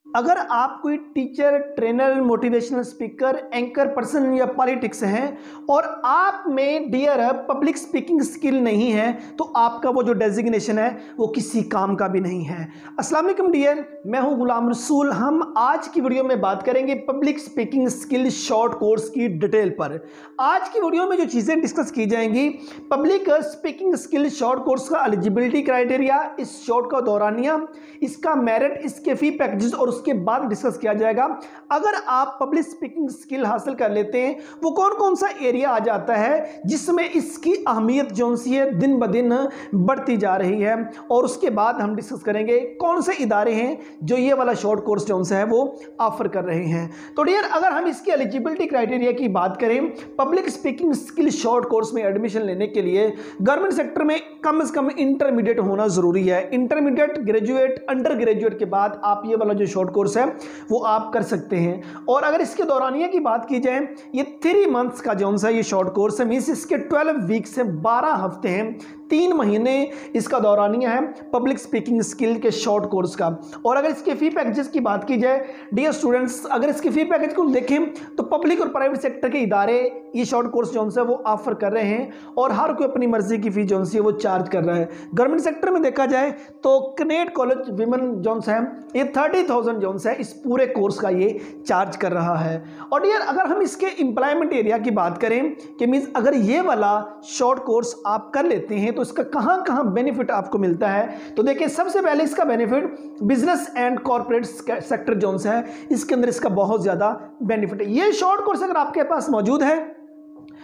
अगर आप कोई teacher, trainer, motivational speaker, anchor person या पॉलिटिक्स हैं और आप में डियर पब्लिक स्पीकिंग स्किल नहीं है तो आपका वो जो डेजिग्नेशन है वो किसी काम का भी नहीं है। अस्सलाम वालेकुम डियर, मैं हूं गुलाम रसूल। हम आज की वीडियो में बात करेंगे public speaking skill short course की डिटेल पर। आज की वीडियो में जो चीज़ें डिस्कस की जाएंगी, public speaking skill short course का एलिजिबिलिटी क्राइटेरिया, इस शॉर्ट का दौरानिया, इसका मेरिट, इसके फी पैकेजेस और उसके बाद डिस्कस किया जाएगा अगर आप पब्लिक स्पीकिंग स्किल हासिल कर लेते हैं वो कौन कौन सा एरिया आ जाता है जिसमें इसकी अहमियत जो सी है दिन ब दिन बढ़ती जा रही है। और उसके बाद हम डिस्कस करेंगे कौन से इदारे हैं जो ये वाला शॉर्ट कोर्स जो है वो ऑफर कर रहे हैं। तो डियर, अगर हम इसकी एलिजिबिलिटी क्राइटेरिया की बात करें, public speaking skill short course में एडमिशन लेने के लिए गवर्नमेंट सेक्टर में कम से कम इंटरमीडिएट होना जरूरी है। इंटरमीडिएट, ग्रेजुएट, अंडर ग्रेजुएट के बाद आप ये वाला जो शॉर्ट कोर्स है वो आप कर सकते हैं। और अगर इसके दौरानिया की बात की जाए, ये 3 मंथ्स का जो सा ये शॉर्ट कोर्स है, मींस इसके 12 वीक से 12 हफ्ते हैं, 3 महीने इसका दौरानिया है पब्लिक स्पीकिंग स्किल के शॉर्ट कोर्स का। और अगर इसके फी पैकेजेस की बात की जाए डियर स्टूडेंट्स, अगर इसके फी पैकेज को देखें तो पब्लिक और प्राइवेट सेक्टर के इदारे ये शॉर्ट कोर्स जो है वो ऑफर कर रहे हैं और हर कोई अपनी मर्जी की फी जो है वो चार्ज कर रहा है। गवर्नमेंट सेक्टर में देखा जाए तो कनेट कॉलेज विमेन जो है ये 30,000 जो है इस पूरे कोर्स का ये चार्ज कर रहा है। और डियर, अगर हम इसके एम्प्लॉयमेंट एरिया की बात करें कि मीन्स अगर ये वाला शॉर्ट कोर्स आप कर लेते हैं तो इसका कहां कहां बेनिफिट आपको मिलता है, तो देखिए सबसे पहले इसका benefit business and corporate sector जो है इसके अंदर इसका बहुत ज्यादा बेनिफिट है। ये शॉर्ट कोर्स अगर आपके पास मौजूद है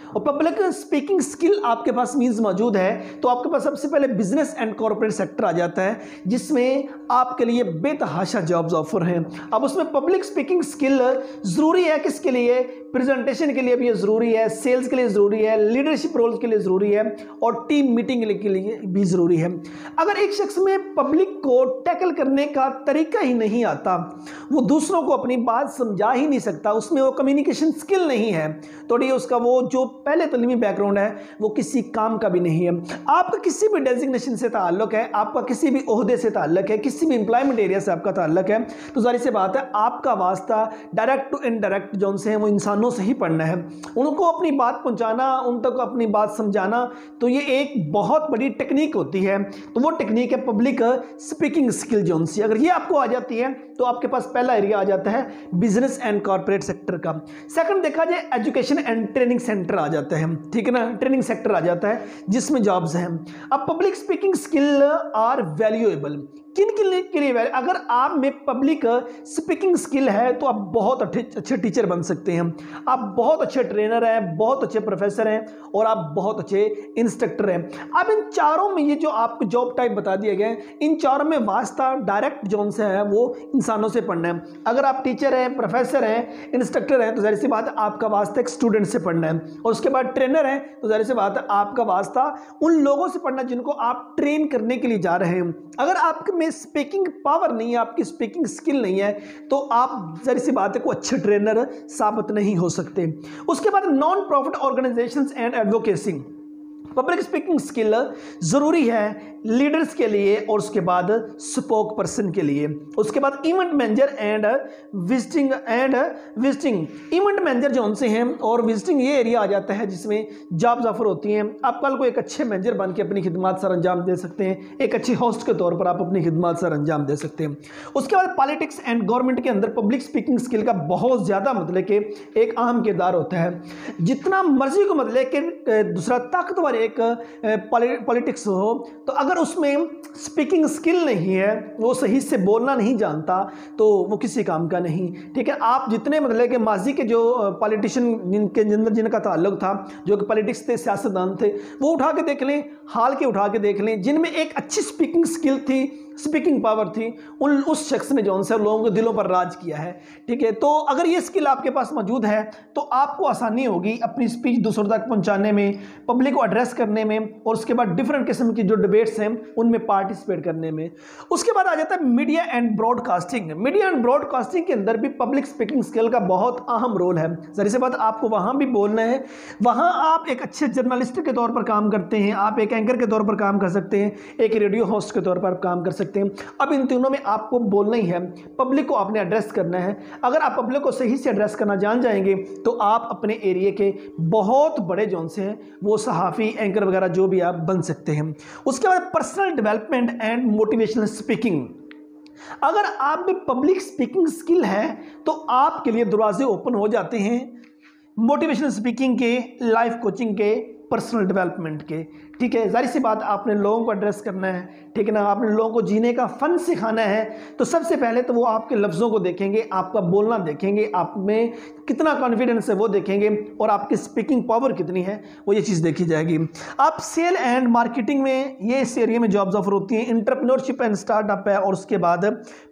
और पब्लिक स्पीकिंग स्किल आपके पास मींस मौजूद है तो आपके पास सबसे पहले बिजनेस एंड कॉर्पोरेट सेक्टर आ जाता है जिसमें आपके लिए बेतहाशा जॉब्स ऑफर हैं। अब उसमें पब्लिक स्पीकिंग स्किल जरूरी है, किसके लिए? प्रेजेंटेशन के लिए भी जरूरी है, सेल्स के लिए जरूरी है, लीडरशिप रोल्स के लिए जरूरी है और टीम मीटिंग के लिए भी जरूरी है। अगर एक शख्स में पब्लिक को टैकल करने का तरीका ही नहीं आता, वो दूसरों को अपनी बात समझा ही नहीं सकता, उसमें वो कम्युनिकेशन स्किल नहीं है, तो ये उसका वो जो पहले तलीमी बैकग्राउंड है वो किसी काम का भी नहीं है। आपका किसी भी डेजिग्नेशन से ताल्लुक है, आपका किसी भी ओहदे से ताल्लुक है, किसी भी एम्प्लॉयमेंट एरिया से आपका ताल्लुक है, तो जाहिर सी बात है आपका वास्ता डायरेक्ट टू इनडायरेक्ट जो से वो इंसानों से ही पढ़ना है, उनको अपनी बात पहुंचाना, उन तक अपनी बात समझाना, तो ये एक बहुत बड़ी टेक्निक होती है। तो वो टेक्निक है पब्लिक स्पीकिंग स्किल जो सी। अगर ये आपको आ जाती है तो आपके पास पहला एरिया आ जाता है बिजनेस एंड कॉर्पोरेट सेक्टर का। सेकंड देखा जाए एजुकेशन एंड ट्रेनिंग सेंटर आ जाता है, ठीक है ना, ट्रेनिंग सेक्टर आ जाता है जिसमें जॉब्स हैं। अब public speaking skill are valuable, किन के लिए? अगर आप में पब्लिक स्पीकिंग स्किल है तो आप बहुत अच्छे टीचर बन सकते हैं, आप बहुत अच्छे ट्रेनर हैं, बहुत अच्छे प्रोफेसर हैं और आप बहुत अच्छे इंस्ट्रक्टर हैं। अब इन चारों में ये जो आपको जॉब टाइप बता दिए गए, इन चारों में वास्ता डायरेक्ट जोन से है वो इंसानों से पढ़ना है। अगर आप टीचर हैं, प्रोफेसर हैं, इंस्ट्रक्टर हैं तो जाहिर सी बात है आपका वास्ता एक स्टूडेंट से पढ़ना है। और उसके बाद ट्रेनर हैं तो जाहिर सी बात है आपका वास्ता उन लोगों से पढ़ना जिनको आप ट्रेन करने के लिए जा रहे हैं। अगर आप में स्पीकिंग पावर नहीं है, आपकी स्पीकिंग स्किल नहीं है, तो आप जाहिर सी बात है को अच्छे ट्रेनर साबित नहीं हो सकते। उसके बाद non profit organisations and advocacy, public speaking skill जरूरी है लीडर्स के लिए और उसके बाद स्पोक पर्सन के लिए। उसके बाद event manager and visiting event manager जो उनसे हैं और विजिटिंग ये एरिया आ जाता है जिसमें जॉब्स ऑफर होती हैं। आप कल को एक अच्छे मैनेजर बन के अपनी खिदमत सर अंजाम दे सकते हैं, एक अच्छी होस्ट के तौर पर आप अपनी खिदमत सर अंजाम दे सकते हैं। उसके बाद पॉलिटिक्स एंड गवर्नमेंट के अंदर पब्लिक स्पीकिंग स्किल का बहुत ज़्यादा मतलब कि एक अहम किरदार होता है। जितना मर्जी को मतलब कि दूसरा ताकतवर एक पॉलिटिक्स हो, तो अगर उसमें स्पीकिंग स्किल नहीं है, वो सही से बोलना नहीं जानता, तो वो किसी काम का नहीं, ठीक है। आप जितने मतलब कि माजी के जो पॉलिटिशियन जिनका ताल्लुक था, जो कि पॉलिटिक्स थे, सियासतदान थे, वो उठा के देख लें, हाल के उठा के देख लें, जिनमें एक अच्छी स्पीकिंग स्किल थी, स्पीकिंग पावर थी, उस शख्स ने जो से लोगों के दिलों पर राज किया है, ठीक है। तो अगर ये स्किल आपके पास मौजूद है तो आपको आसानी होगी अपनी स्पीच दूसरों तक पहुंचाने में, पब्लिक को एड्रेस करने में और उसके बाद डिफरेंट किस्म की जो डिबेट्स हैं उनमें पार्टिसिपेट करने में। उसके बाद आ जाता है media and broadcasting. Media and broadcasting के अंदर भी पब्लिक स्पीकिंग स्किल का बहुत अहम रोल है। जरिए से बात आपको वहां भी बोलना है, वहां आप एक अच्छे जर्नलिस्ट के तौर पर काम करते हैं, आप एक एंकर के तौर पर काम कर सकते हैं, एक रेडियो होस्ट के तौर पर काम कर सकते सकते हैं। अब इन तीनों में आपको बोलना ही है, पब्लिक को आपने एड्रेस करना है। अगर आप पब्लिक को सही से एड्रेस करना जान जाएंगे तो आप अपने एरिया के बहुत बड़े जोन से हैं वो सहाफ़ी, एंकर वगैरह जो भी आप बन सकते हैं। उसके बाद personal development and motivational speaking. अगर आप में पब्लिक स्पीकिंग स्किल है तो आपके लिए दरवाजे ओपन हो जाते हैं मोटिवेशनल स्पीकिंग के, लाइफ कोचिंग के, पर्सनल डेवलपमेंट के। ठीक है, जाहिर सी बात आपने लोगों को एड्रेस करना है, ठीक है ना, आपने लोगों को जीने का फन सिखाना है। तो सबसे पहले तो वो आपके लफ्ज़ों को देखेंगे, आपका बोलना देखेंगे, आप में कितना कॉन्फिडेंस है वो देखेंगे, और आपकी स्पीकिंग पावर कितनी है वो ये चीज़ देखी जाएगी। आप सेल एंड मार्केटिंग में, ये इस एरिया में जॉब्स ऑफर होती हैं। एंटरप्रेन्योरशिप एंड स्टार्टअप है, और उसके बाद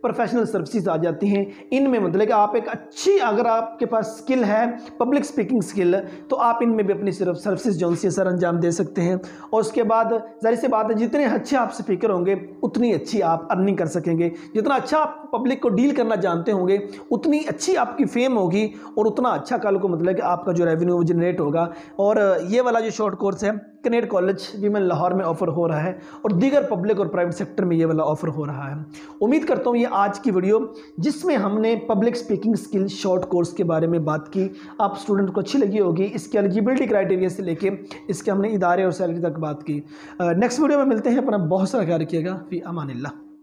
प्रोफेशनल सर्विसेज आ जाती हैं। इनमें मतलब कि आप एक अच्छी, अगर आपके पास स्किल है पब्लिक स्पीकिंग स्किल, तो आप इनमें भी अपनी सिर्फ सर्विसेज जो सी सर अंजाम दे सकते हैं। और उसके बाद जाहिर सी बात है जितने अच्छे आप स्पीकर होंगे उतनी अच्छी आप अर्निंग कर सकेंगे। जितना अच्छा आप पब्लिक को डील करना जानते होंगे उतनी अच्छी आपकी फेम होगी, और उतना अच्छा कल को मतलब कि आपका जो रेवेन्यू जनरेट होगा। और ये वाला जो शॉर्ट कोर्स है कनेड कॉलेज वीमेन लाहौर में ऑफर हो रहा है, और दीगर पब्लिक और प्राइवेट सेक्टर में ये वाला ऑफर हो रहा है। उम्मीद करता हूँ ये आज की वीडियो जिसमें हमने public speaking skill short course के बारे में बात की, आप स्टूडेंट को अच्छी लगी होगी। इसके एलिजिबिलिटी क्राइटेरिया से लेके इसके हमने इदारे और सैलरी तक बात की। नेक्स्ट वीडियो में मिलते हैं। अपना बहुत सारा ख्याल रखिएगा। फी अमानिल्लाह।